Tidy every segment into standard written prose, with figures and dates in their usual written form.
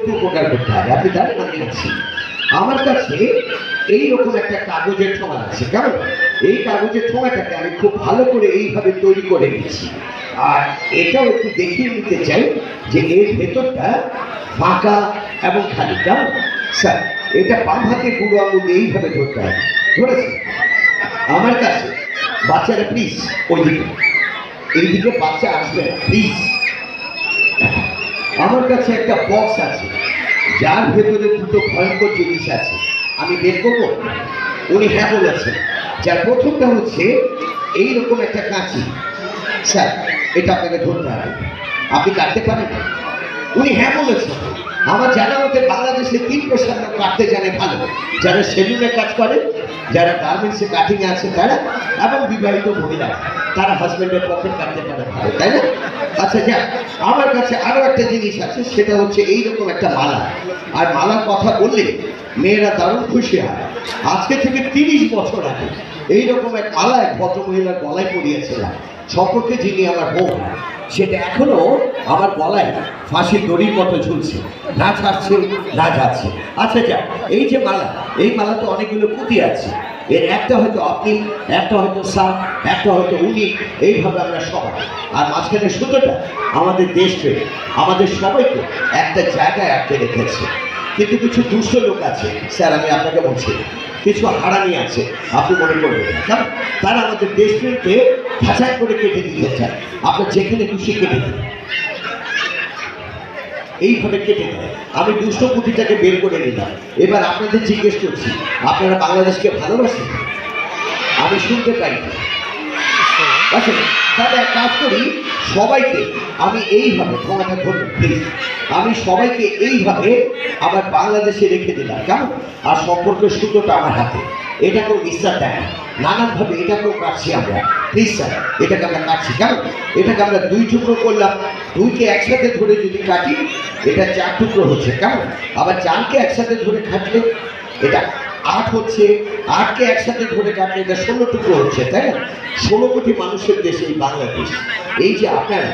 একটু উপকার করতে হবে। আপনি জানেন আমি আছি, আমার কাছে এইরকম একটা কাগজের ঠোঙা আছে, কেমন? এই কাগজের ঠোঙাটাকে আমি খুব ভালো করে এইভাবে তৈরি করে নিচ্ছি। আর এটাও একটু দেখিয়ে নিতে চাই যে এর ভেতরটা ফাঁকা এবং খালি, কেমন? স্যার, এটা বাম হাতে বুড়ো আঙুল এইভাবে ধরতে হবে। ধরেছি? আমার কাছে বাচ্চারা প্লিজ ওইদিকে, এইদিকে বাচ্চা আসবে না প্লিজ। আমার কাছে একটা বক্স আছে যার ভেতরে দুটো ভয়ঙ্কর জিনিস আছে, আমি বের করবো? উনি হ্যাঁ বলেছেন। যার প্রথমটা হচ্ছে এইরকম একটা কাঁচি। স্যার, এটা আপনাকে ধরতে হবে, আপনি কাটতে পারেন? উনি হ্যাঁ বলেছেন। আমার জানা মতে বাংলাদেশে 3 পেশার লোক কাটতে জানে ভালো, যারা সেলুনে কাজ করে, যারা গার্মেন্টসে কাটিং আছে তারা, এবং বিবাহিত মহিলা, তারা হাজব্যান্ডের পকেট কাটতে পারে ভালো, তাই না? আচ্ছা যাক, আমার কাছে আরো একটা জিনিস আছে, সেটা হচ্ছে এইরকম একটা মালা। আর মালার কথা বললে মেয়েরা দারুণ খুশি হয়। আজকে থেকে 30 বছর আগে এইরকম এক মালা এক ভদ্রমহিলার গলায় পরিয়েছিলাম, সম্পর্কে যিনি আমার বউ, সেটা এখনো আমার গলায় ফাঁসির দড়ির মতো ঝুলছে, না ছাড়ছে না যাচ্ছে। আচ্ছা যাক, এই যে মালা, এই মালা তো অনেকগুলো পুঁতি আছে, এর একটা হয়তো আপনি, একটা হয়তো স্যার, একটা হয়তো উনি, এইভাবে আমরা সবাই। আর মাঝখানে সুতোটা আমাদের দেশকে, আমাদের সবাইকে একটা জায়গায় আটকে রেখেছে। কিন্তু কিছু দুষ্ট লোক আছে স্যার, আমি আপনাকে বলছি, কিছু হারামি আছে, আপনি মনে করবেন না, কেমন? তারা আমাদের দেশপ্রেমকে খাঁচাই করে কেটে দিতে চায়। আপনার যেখানে খুশি কেটে দিন, এইভাবে কেটে দেয়। আমি দুষ্ট পুঁথিটাকে বের করে নিলাম। এবার আপনাদের জিজ্ঞেস করছি, আপনারা বাংলাদেশকে ভালোবাসেন? আমি শুনতে পাই না। আচ্ছা, তাহলে এক কাজ করি, সবাইকে আমি এইভাবে, ক্ষমাটা ধরুন প্লিজ, আমি সবাইকে এইভাবে আমার বাংলাদেশে রেখে দিলাম, কেমন? আর সম্পর্কের সূত্রটা আমার হাতে, এটাকেও বিশ্বাস দেয় না, নানানভাবে এটাকেও কাটছি আমরা। প্লিজ স্যার, এটাকে আমরা কাটছি, কেমন? এটাকে আমরা 2 টুকরো করলাম, 2কে একসাথে ধরে যদি কাটি এটা 4 টুকরো হচ্ছে, কেমন? আবার 4কে একসাথে ধরে কাটলে এটা 8 হচ্ছে, 8কে একসাথে ধরে কাটলে এটা 16 টুকরো হচ্ছে, তাই না? 16 কোটি মানুষের দেশ এই বাংলাদেশ। এই যে আপনারা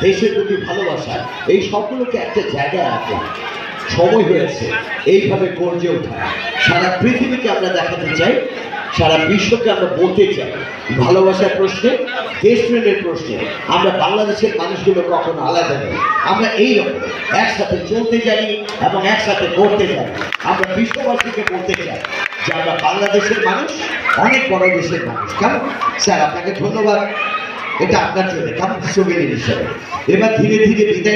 দেশের প্রতি ভালোবাসা, এই সবগুলোকে একটা জায়গায় রাখলাম, সময় হয়েছে এইভাবে গর্জে ওঠা। সারা পৃথিবীকে আমরা দেখাতে চাই, সারা বিশ্বকে আমরা বলতে চাই, ভালোবাসার প্রশ্নে, দেশপ্রেমের প্রশ্নে আমরা বাংলাদেশের মানুষগুলো কখনো আলাদা নই। আমরা এইরকম একসাথে চলতে জানি এবং একসাথে করতে জানি। আমরা বিশ্ববাসীকে বলতে চাই যে আমরা বাংলাদেশের মানুষ, অনেক বড় দেশের মানুষ, কেমন? স্যার, আপনাকে ধন্যবাদ, এটা আপনার জন্য কেমন, সুবিধা হিসেবে। এবার ধীরে ধীরে বিদায়।